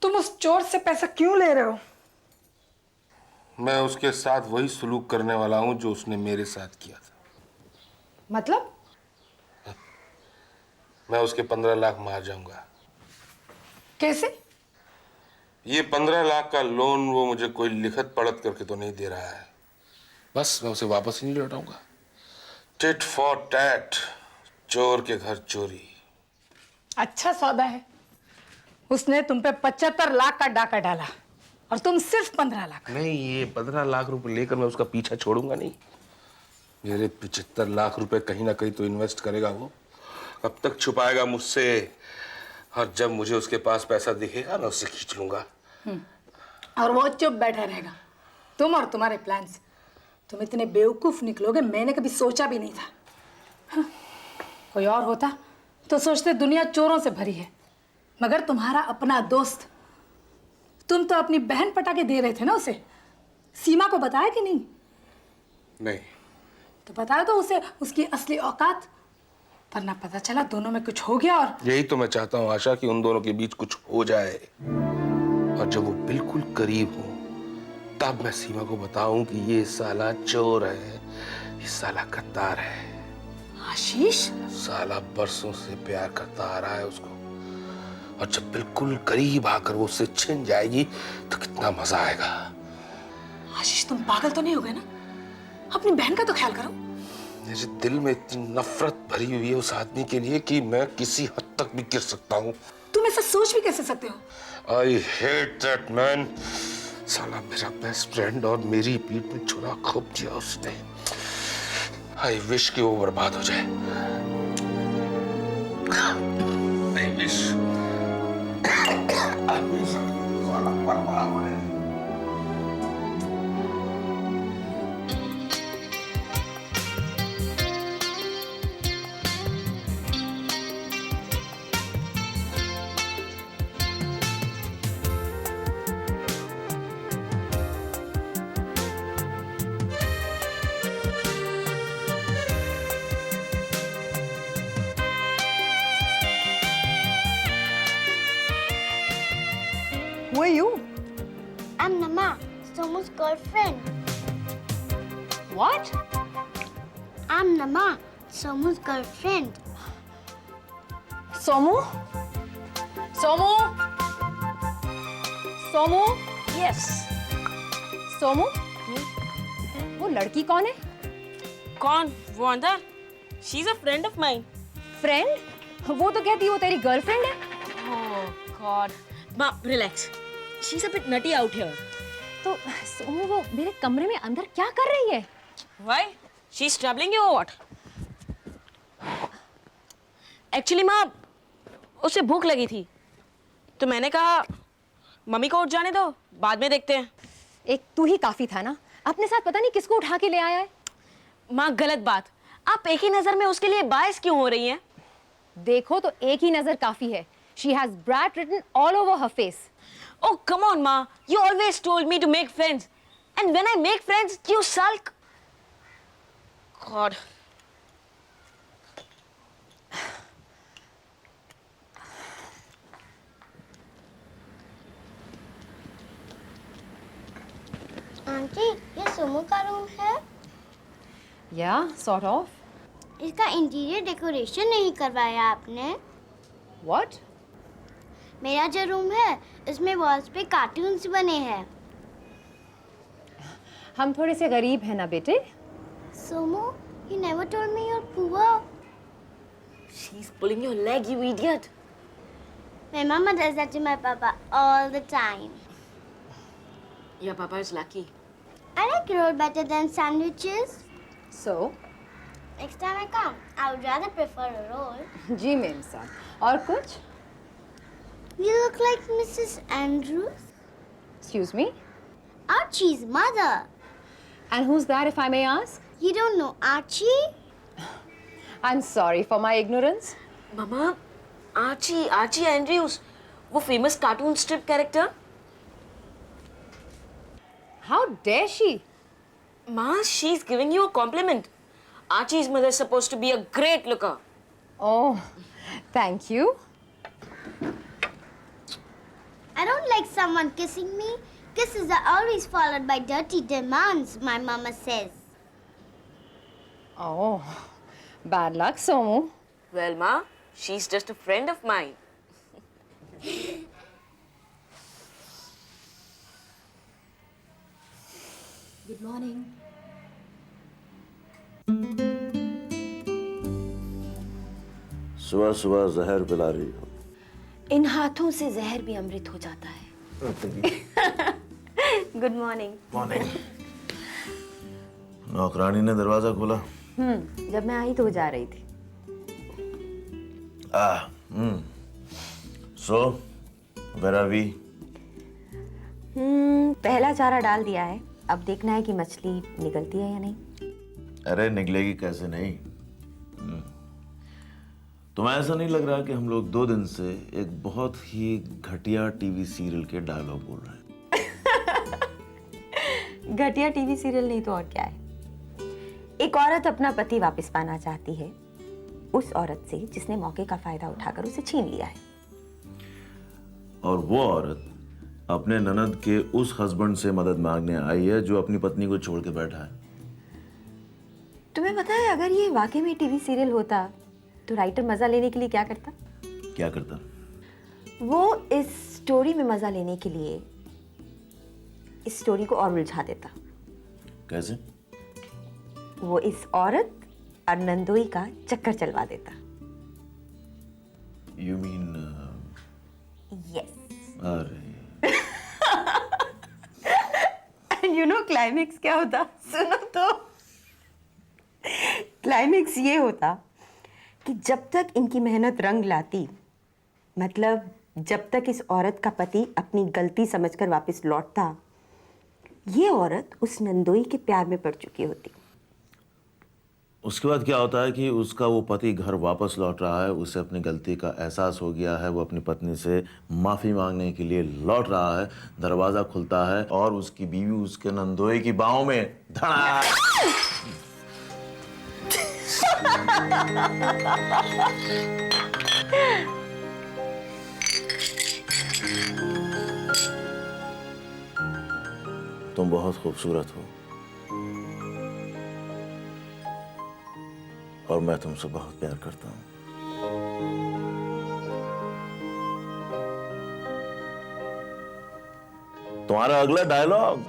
तुम उस चोर से पैसा क्यों ले रहे हो? मैं उसके साथ वही सलूक करने वाला हूं जो उसने मेरे साथ किया था। मतलब? मैं उसके 15 लाख मार जाऊंगा। कैसे? ये 15 लाख का लोन वो मुझे कोई लिखत पढ़त करके तो नहीं दे रहा है। बस मैं उसे वापस ही नहीं लौटाऊंगा। टिट फॉर टैट, चोर के घर चोरी। अच्छा सौदा है। उसने तुम पे 75 लाख का डाका डाला और तुम सिर्फ 15 लाख। नहीं, ये 15 लाख रुपए लेकर मैं उसका पीछा छोड़ूंगा नहीं। मेरे 75 लाख रुपए कहीं ना कहीं तो इन्वेस्ट करेगा वो। अब तक छुपाएगा मुझसे, और जब मुझे उसके पास पैसा दिखेगा मैं उससे खींच लूंगा। और वो चुप बैठा रहेगा। तुम और तुम्हारे प्लान्स, तुम इतने बेवकूफ निकलोगे मैंने कभी सोचा भी नहीं था। हाँ, कोई और होता तो सोचते दुनिया चोरों से भरी है, मगर तुम्हारा अपना दोस्त। तुम तो अपनी बहन पटा के दे रहे थे ना उसे। सीमा को बताया कि नहीं? नहीं। तो बताया तो उसे उसकी असली औकात, वरना पता चला दोनों में कुछ हो गया। और यही तो मैं चाहता हूँ आशा, कि उन दोनों के बीच कुछ हो जाए, और जब वो बिल्कुल करीब हो तब मैं सीमा को बताऊं कि ये साला चोर है, ये साला गद्दार है। आशीष, साला बरसों से प्यार करता आ रहा है उसको, और जब बिल्कुल करीब आकर वो उससे छिन जाएगी तो कितना मजा आएगा। आशीष तुम पागल तो नहीं हो गए ना? अपनी बहन का तो ख्याल करो। मेरे दिल में इतनी नफरत भरी हुई है उस आदमी के लिए कि मैं किसी हद तक भी गिर सकता हूँ। तुम ऐसा सोच भी कैसे सकते हो? I hate that man. साला मेरा बेस्ट फ्रेंड और मेरी पीठ में छुरा खूब दिया उसने। I wish कि वो बर्बाद हो जाए। I wish साला बर्बाद हो जाए। Who are you? I'm Nama, Somu's girlfriend. What? I'm Nama, Somu's girlfriend. Somu? Somu? Somu? Yes. Somu? वो लड़की कौन है? कौन? वो अंदर? She is a friend of mine. Friend? वो तो कहती है वो तेरी गर्लफ्रेंड है। ओह गॉड। माँ relax, she is a bit nutty out here. तो सोमू वो मेरे कमरे में अंदर क्या कर रही है? Why? She is troubling you और व्हाट? एक्चुअली माँ, उसे भूख लगी थी तो मैंने कहा मम्मी को उठ जाने दो, बाद में देखते हैं। एक तू ही काफी था ना, अपने साथ पता नहीं किसको उठा के ले आया है। माँ गलत बात, आप एक ही नजर में उसके लिए बायस क्यों हो रही हैं? देखो तो एक ही नजर काफी है। She has brat written all over her face. Oh come on माँ, you always told me to make friends, and when I make friends you sulk. God. Aunty, ये सोमू का रूम है? Yeah, sort of. इसका interior decoration नहीं करवाया आपने? What? मेरा जो रूम है उसमें वॉल्स पे कार्टून्स बने हैं। हम थोड़े से गरीब हैं ना बेटे। Somu, you never told me you're poor. She's pulling your leg, you idiot. My mama does that to my papa all the time. Your papa is lucky. I like roll better than sandwiches. So? Next time I come, I would rather prefer a roll. जी मेम साहब। और कुछ? You look like Mrs. Andrews. Excuse me? Archie's mother. And who's that if I may ask? You don't know Archie? I'm sorry for my ignorance. Mama, Archie Andrews, वो famous cartoon strip character. How dare she? Ma, she's giving you a compliment. Archie's mother is supposed to be a great looker. Oh, thank you. I I don't like someone kissing me. Kisses are always followed by dirty demands, my mama says. Oh, bad luck, Somu. Well, Ma, she's just a friend of mine. Good morning. सुबह सुबह जहर पिला रही हो। इन हाथों से जहर भी अमृत हो जाता है। Good morning. मॉर्निंग। नौकरानी ने दरवाजा खोला। जब मैं आई तो वो जा रही थी। So where are we? पहला चारा डाल दिया है, अब देखना है कि मछली निकलती है या नहीं। अरे निकलेगी कैसे नहीं। तुम्हें ऐसा नहीं लग रहा कि हम लोग 2 दिन से एक बहुत ही घटिया टीवी सीरियल के डायलॉग बोल रहे हैं? घटिया टीवी सीरियल नहीं तो और क्या है। एक औरत अपना पति वापस पाना चाहती है उस औरत से जिसने मौके का फायदा उठाकर उसे छीन लिया है। और वो औरत अपने ननद के उस हस्बैंड से मदद मांगने आई है जो अपनी पत्नी को छोड़ के बैठा है। तुम्हें पता है अगर ये वाकई में टीवी सीरियल होता तो राइटर मजा लेने के लिए क्या करता? क्या करता? वो इस स्टोरी में मजा लेने के लिए इस स्टोरी को और उलझा देता। कैसे? वो इस औरत और नंदोई का चक्कर चलवा देता। You mean yes. अरे यू नो क्लाइमेक्स क्या होता? सुनो तो। क्लाइमेक्स ये होता कि जब तक इनकी मेहनत रंग लाती, मतलब जब तक इस औरत का पति अपनी गलती समझकर वापस लौटता, ये औरत उस नंदोई के प्यार में पड़ चुकी होती। उसके बाद क्या होता है कि उसका वो पति घर वापस लौट रहा है, उसे अपनी गलती का एहसास हो गया है, वो अपनी पत्नी से माफी मांगने के लिए लौट रहा है, दरवाजा खुलता है और उसकी बीवी उसके नंदोई की बाहों में धड़ाक। तुम बहुत खूबसूरत हो और मैं तुमसे बहुत प्यार करता हूं। तुम्हारा अगला डायलॉग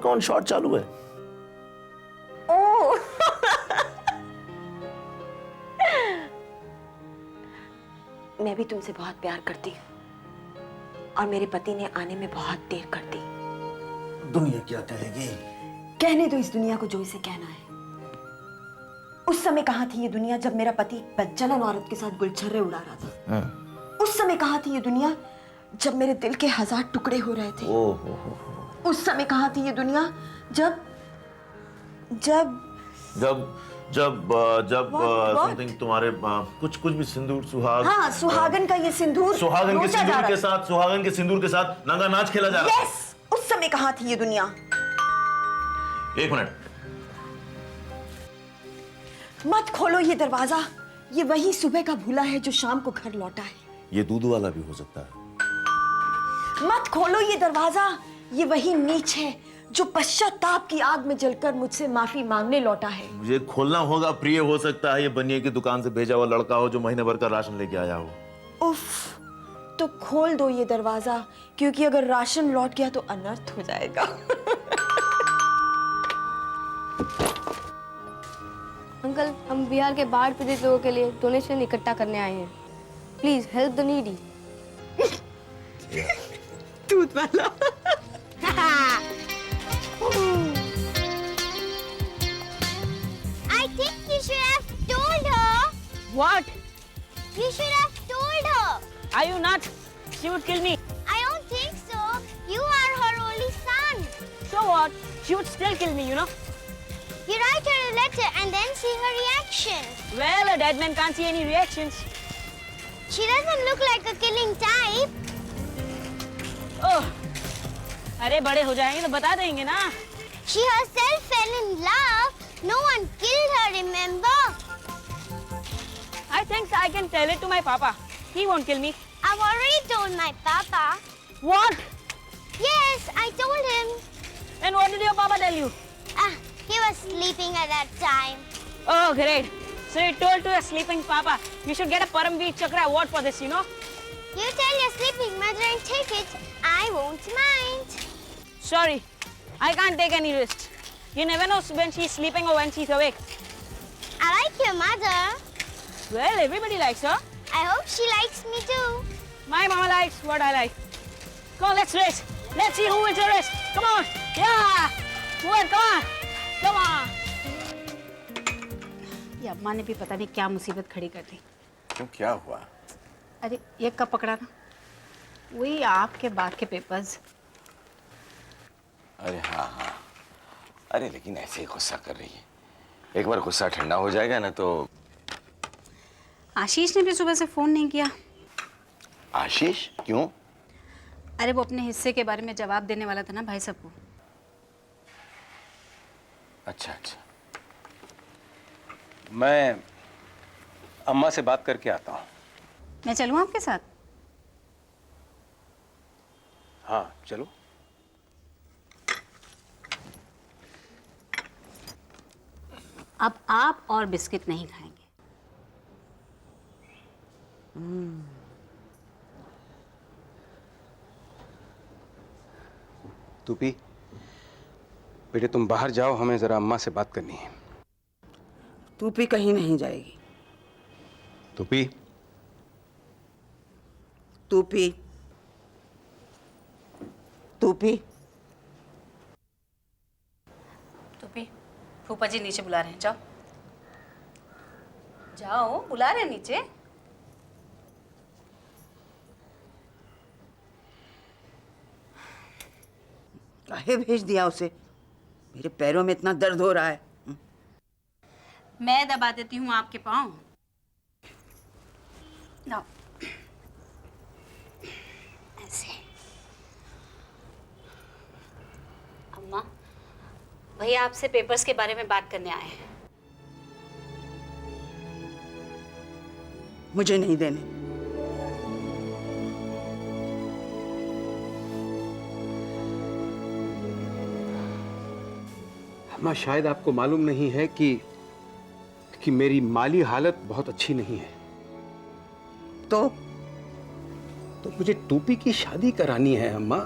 कौन शॉट चालू है? मैं भी तुमसे बहुत प्यार करती हूँ और मेरे पति ने आने में बहुत देर कर दी। दुनिया क्या कहेगी? कहने दो इस दुनिया को जो इसे कहना है। उस समय कहाँ थी ये दुनिया जब मेरा पति बदचलन औरत के साथ गुलछर्रे उड़ा रहा था? उस समय कहाँ थी ये दुनिया जब मेरे दिल के 1000 टुकड़े हो रहे थे? उस समय कहाँ थी ये दुनिया जब जब जब जब जब समथिंग तुम्हारे कुछ भी सिंदूर सुहाग, हाँ, सुहागन का ये सिंदूर, सुहागन के सिंदूर के साथ नंगा नाच खेला जा रहा है। यस, उस समय कहाँ थी ये दुनिया? 1 मिनट। मत खोलो ये दरवाजा, ये वही सुबह का भूला है जो शाम को घर लौटा है। ये दूध वाला भी हो सकता है। मत खोलो ये दरवाजा, ये वही नीच है जो पश्चाताप की आग में जलकर मुझसे माफी मांगने लौटा है। मुझे खोलना होगा, प्रिय हो सकता है ये बनिए की दुकान से भेजा हुआ लड़का हो जो महीने भर का राशन लेके आया हो। उफ, तो खोल दो ये दरवाजा, क्योंकि अगर राशन लौट गया तो अनर्थ हो जाएगा। अंकल, हम बिहार के बाढ़ पीड़ित लोगों के लिए डोनेशन इकट्ठा करने आए हैं। Please help the needy. दूध वाला। I think you should have told her. What? You should have told her. Are you nuts? She would kill me. I don't think so. You are her only son. So what? She would still kill me, you know. You write her a letter and then see her reaction. Well, a dead man can't see any reactions. She doesn't look like a killing type. Oh. अरे बड़े हो जाएंगे तो बता देंगे ना। She herself fell in love. No one killed her, remember? I think I can tell it to my papa. He won't kill me. I've already told my papa. What? Yes, I told him. And what did your papa tell you? He was sleeping at that time. Oh, great. So you told to your sleeping papa, you should get a Paramveer Chakra award for this, you know? You tell your sleeping mother and take it. I won't mind. Sorry, I can't take any risks. You never know when she's sleeping or when she's awake. I like your mother. Well, everybody likes her. I hope she likes me too. My mama likes what I like. Come on, let's race. Let's see who wins the race. Come on. Yeah. Come on, come on. Come on. ये अम्मा ने भी पता नहीं क्या मुसीबत खड़ी कर दी। क्यों, क्या हुआ? अरे ये कब पकड़ा था? वही आपके बाग के पेपर्स। अरे हाँ हाँ, अरे लेकिन ऐसे ही गुस्सा कर रही है। एक बार गुस्सा ठंडा हो जाएगा ना तो। आशीष ने भी सुबह से फोन नहीं किया। आशीष क्यों? अरे वो अपने हिस्से के बारे में जवाब देने वाला था ना भाई साहब को। अच्छा अच्छा, मैं अम्मा से बात करके आता हूँ। मैं चलूँ आपके साथ? हाँ चलो। अब आप और बिस्किट नहीं खाएंगे। तूपी, बेटे तुम बाहर जाओ, हमें जरा अम्मा से बात करनी है। तूपी कहीं नहीं जाएगी। तूपी, तूपी, तूपी, टोपी, फूफा जी नीचे बुला रहे हैं, जाओ जाओ, बुला रहे हैं नीचे। काहे भेज दिया उसे? मेरे पैरों में इतना दर्द हो रहा है। मैं दबा देती हूँ आपके पाँव। लाओ, ऐसे। अम्मा, भैया आपसे पेपर्स के बारे में बात करने आए हैं। मुझे नहीं देने। अम्मा, शायद आपको मालूम नहीं है कि मेरी माली हालत बहुत अच्छी नहीं है। तो मुझे टूपी की शादी करानी है अम्मा।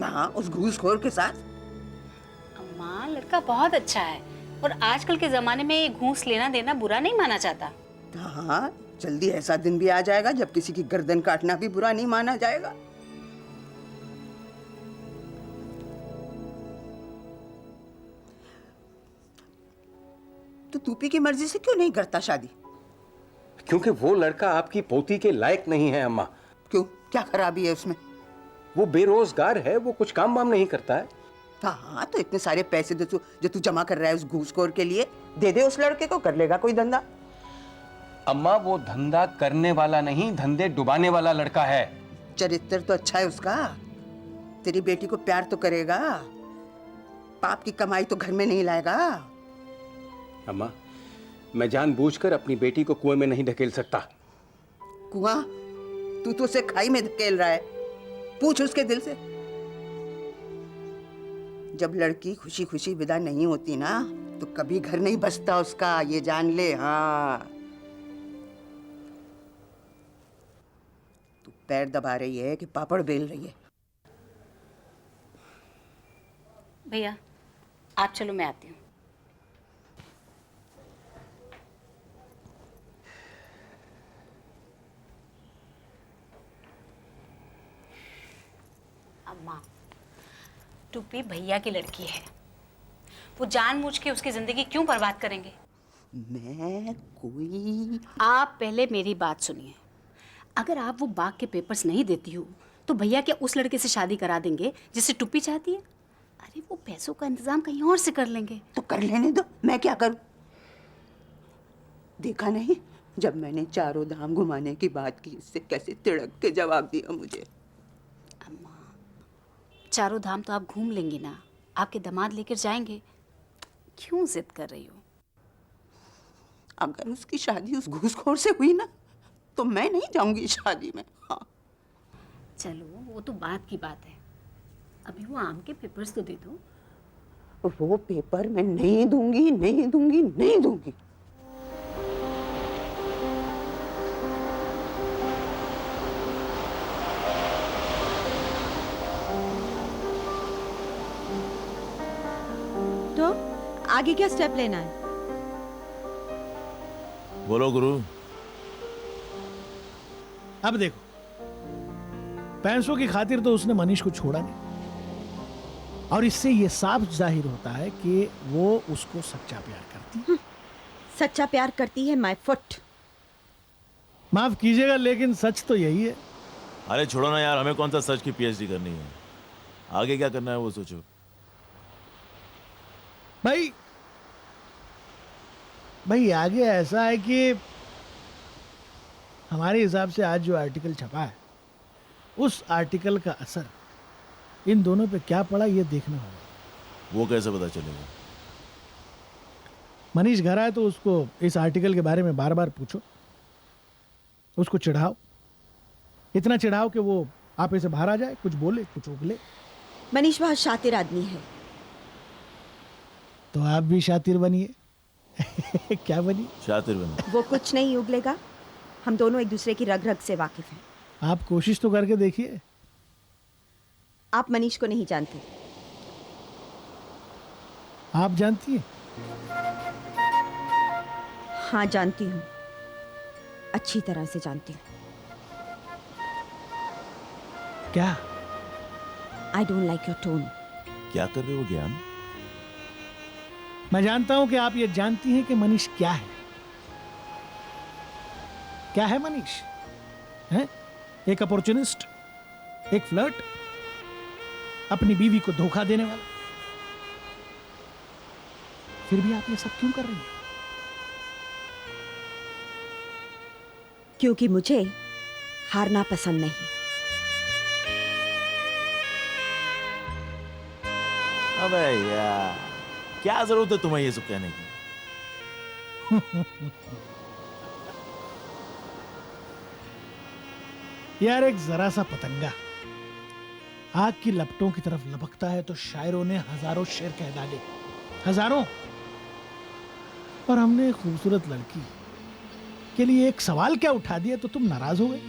हाँ, उस घूसखोर के साथ। अम्मा, लड़का बहुत अच्छा है और आजकल के जमाने में ये घूस लेना देना बुरा नहीं माना जाता। हाँ, जल्दी ऐसा दिन भी आ जाएगा जब किसी की गर्दन काटना भी बुरा नहीं माना जाएगा। तो तूपी की मर्जी से क्यों नहीं करता शादी? क्योंकि वो लड़का आपकी पोती के लायक नहीं है अम्मा। क्यों, क्या खराबी है उसमें? वो बेरोजगार है, वो कुछ काम वाम नहीं करता है। हाँ, तो इतने सारे पैसे जो तू जमा कर रहा है उस घूसखोर के लिए, दे दे उस लड़के को, कर लेगा कोई धंधा। अम्मा, वो धंधा करने वाला नहीं, धंधे डुबाने वाला लड़का है। चरित्र तो अच्छा है उसका। तेरी बेटी को प्यार तो करेगा, पाप की कमाई तो घर में नहीं लाएगा। अम्मा, मैं जानबूझकर अपनी बेटी को कुएं में नहीं धकेल सकता। कुआं? तू तो उसे खाई में धकेल रहा है। पूछ उसके दिल से। जब लड़की खुशी खुशी विदा नहीं होती ना, तो कभी घर नहीं बसता उसका, ये जान ले। हाँ, तू पैर दबा रही है कि पापड़ बेल रही है? भैया आप चलो, मैं आती हूँ। अम्मा, टूपी भैया की लड़की है, वो जानबूझ के उसकी जिंदगी क्यों बर्बाद करेंगे? मैं कोई... आप पहले मेरी बात सुनिए। अगर आप वो बाग के पेपर्स नहीं देती हो तो भैया क्या उस लड़के से शादी करा देंगे जिससे टुप्पी चाहती है? अरे वो पैसों का इंतजाम कहीं और से कर लेंगे। तो कर लेने दो, मैं क्या करूं? देखा नहीं जब मैंने चारों धाम घुमाने की बात की, इससे कैसे तिड़क के जवाब दिया मुझे। अम्मा, चारों धाम तो आप घूम लेंगी ना, आपके दामाद लेकर जाएंगे। क्यों जिद कर रही हो? अगर उसकी शादी उस घूसखोर से हुई ना, तो मैं नहीं जाऊंगी शादी में। हाँ, चलो वो तो बात की बात है, अभी वो आम के पेपर्स तो दे दो। वो पेपर मैं नहीं दूंगी, नहीं दूंगी, नहीं दूंगी। तो आगे क्या स्टेप लेना है? बोलो गुरु। अब देखो, पैसों की खातिर तो उसने मनीष को छोड़ा नहीं, और इससे ये साफ जाहिर होता है कि वो उसको सच्चा प्यार करती है। सच्चा प्यार करती है माय फुट। माफ कीजिएगा लेकिन सच तो यही है। अरे छोड़ो ना यार, हमें कौन सा सच की पीएचडी करनी है, आगे क्या करना है वो सोचो। भाई आगे ऐसा है कि हमारे हिसाब से आज जो आर्टिकल छपा है, उस आर्टिकल का असर इन दोनों पे क्या पड़ा ये देखना होगा। वो कैसे पता चलेगा? मनीष घर आए तो उसको इस आर्टिकल के बारे में बार बार पूछो, उसको चिढ़ाओ, इतना चिढ़ाओ कि वो आप से बाहर आ जाए, कुछ बोले कुछ उगले। मनीष बहुत शातिर आदमी है। तो आप भी शातिर बनिए। क्या बनिए? शातिर बनिए। वो कुछ नहीं उगलेगा, हम दोनों एक दूसरे की रग रग से वाकिफ हैं। आप कोशिश तो करके देखिए। आप मनीष को नहीं जानते। आप जानती हैं? हाँ जानती हूँ, अच्छी तरह से जानती हूँ। क्या? I don't like your tone. क्या कर रहे हो ज्ञान? मैं जानता हूं कि आप ये जानती हैं कि मनीष क्या है। क्या है मनीष? है एक अपॉर्चुनिस्ट, एक फ्लर्ट, अपनी बीवी को धोखा देने वाला। फिर भी आप ये सब क्यों कर रही हैं? क्योंकि मुझे हारना पसंद नहीं। अबे यार, क्या जरूरत है तुम्हें ये सब कहने की? यार एक जरा सा पतंगा आग की लपटों की तरफ लपकता है तो शायरों ने हजारों शेर कह डाले, हजारों। और हमने एक खूबसूरत लड़की के लिए एक सवाल क्या उठा दिया तो तुम नाराज हो गए।